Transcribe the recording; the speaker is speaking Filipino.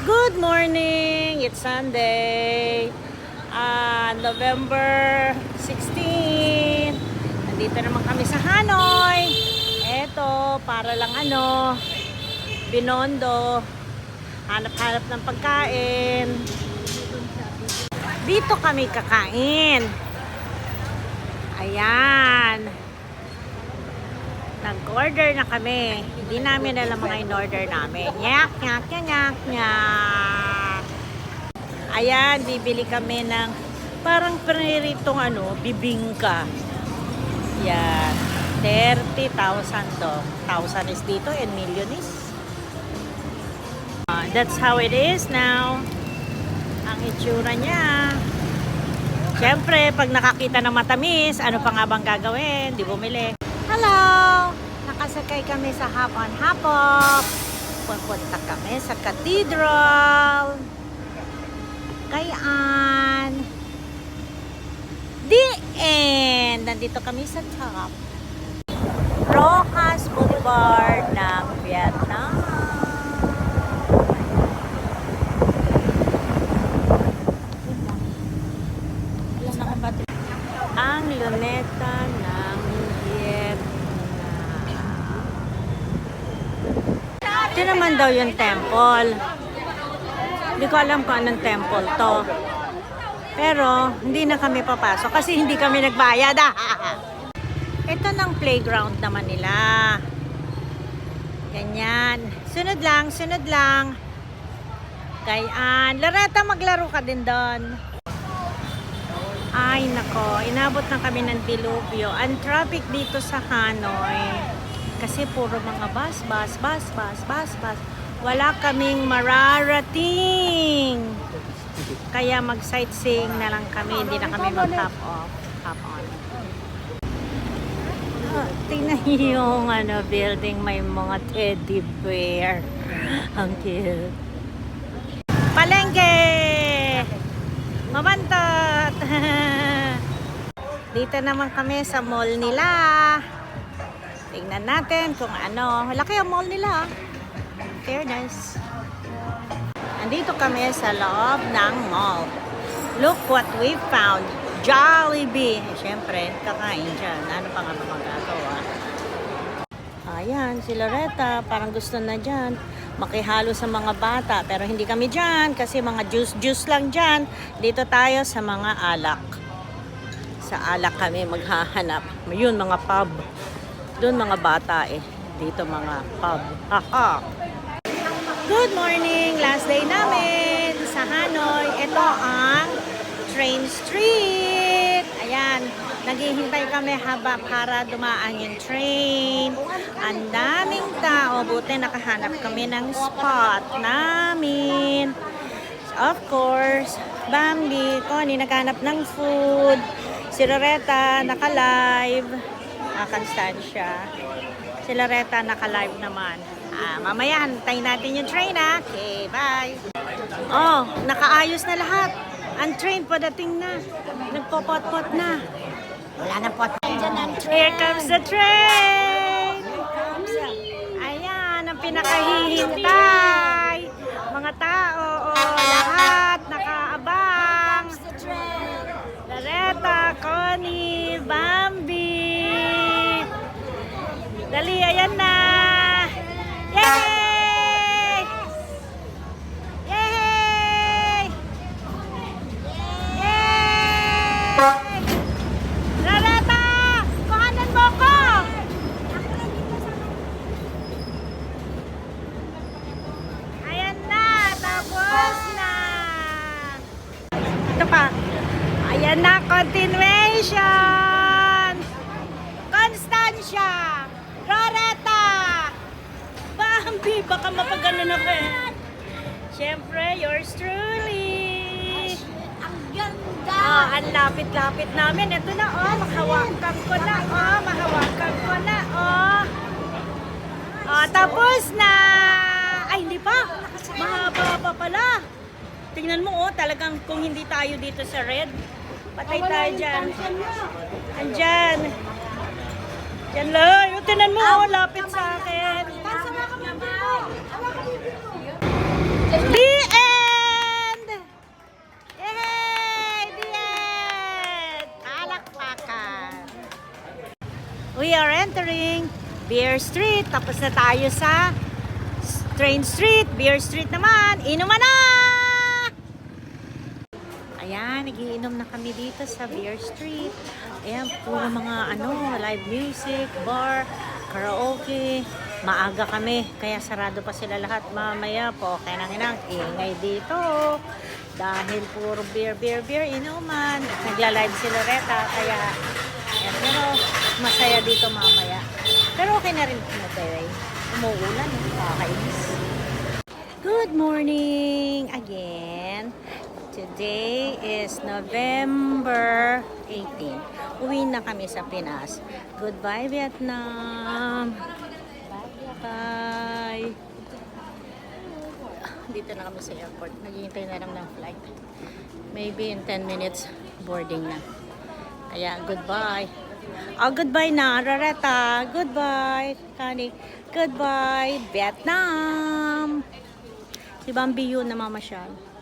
Good morning! It's Sunday, November 16. Nandito naman kami sa Hanoi. Eto, para lang Binondo. Hanap-hanap ng pagkain. Dito kami kakain. Ayan. Nag-order na kami. Hindi namin alam mga in-order namin. Nyak, nyak, nyak, nyak, nyak. Ayan, bibili kami ng parang paniritong bibingka. Yan. 30,000 to. 1,000 is dito and million is. That's how it is now. Ang itsura niya. Siyempre, pag nakakita ng matamis, ano pa nga bang gagawin? Di bumili. Hello! Nakasakay kami sa Hapon-Hapok. Pupunta kami sa Cathedral. Kayan. The end! Nandito kami sa top. Rojas Boulevard ng Vietnam. Ang luneta ng Vietnam. Ito naman daw yung temple. Hindi ko alam kung anong temple to. Pero hindi na kami papasok kasi hindi kami nagbayad. Ito ng playground naman nila. Ganyan. Sunod lang, sunod lang. Kayan. Loretta, maglaro ka din doon. Ay nako, inabot na kami ng dilubyo. Ang traffic dito sa Hanoi kasi puro mga bus. Wala kaming mararating. Kaya mag-sightseeing na lang kami, hindi na kami mag-hop on. Tingnan niyo yung building, may mga teddy bear. Ang cute. Palengke! Mabantot! Dito naman kami sa mall nila. Tingnan natin kung ano. Laki ang mall nila. Fairness. Nandito kami sa loob ng mall. Look what we found. Jollibee. Siyempre, kakain dyan. Ano pa nga ba magagawa? Ayan, si Loretta. Parang gusto na dyan makihalo sa mga bata, pero hindi kami dyan kasi mga juice lang dyan. Dito tayo sa mga alak. Sa alak kami maghahanap. Yun, mga pub. Doon mga bata dito mga pub. Haha. Good morning! Last day namin sa Hanoi. Ito ang Train Street. Ayan. Naghihintay kami para dumaan yung train. Ang daming tao. Buti nakahanap kami ng spot namin. Of course, Bambi, Connie naghanap ng food. Si Loretta naka-live. Constancia. Si Loretta naka-live naman. Mamaya, hantayin natin yung train Okay, bye. Oh, nakaayos na lahat. Ang train padating na. Nagpopot-pot na. Wala na pot. Here comes the train! Ayan, ang pinakahihintay. Mga tao, lahat nakaabang. Loretta, Connie, Bambi. Dali, ayan na. Yay! Yay! Yay! Ayan na, continuation! Constancia! Loretta! Bambi, baka mapagano na ka Siyempre, yours truly! Ang ganda! Ang lapit-lapit namin. Ito na, mahawakan ko na, mahawakan ko na, tapos na! Ay, hindi pa! Mahaba pa pala! Tingnan mo, talagang kung hindi tayo dito sa red, patay tayo dyan. Andyan. Yan lang. Tingnan mo, lapit sa akin. The entering Beer Street. Tapos na tayo sa Train Street. Beer Street naman. Inuman na! Ayan, nagiinom na kami dito sa Beer Street. Ayan, puro mga live music, bar, karaoke. Maaga kami, kaya sarado pa sila lahat mamaya po. Kaya nang ingay dito. Dahil puro beer, inuman. Nagla-live si Loretta, kaya ayan, pero masaya dito mamaya. Pero okay na rin today. Umuulan, nakakainis. Good morning again. Today is November 18. Uwi na kami sa Pinas. Goodbye, Vietnam. Bye. Dito na kami sa airport. Naghihintay na lang ng flight. Maybe in 10 minutes, boarding na. Kaya, goodbye. Oh, goodbye na, Rareta. Goodbye, Kani. Goodbye, Vietnam. Si Bambi yun na mamasyal.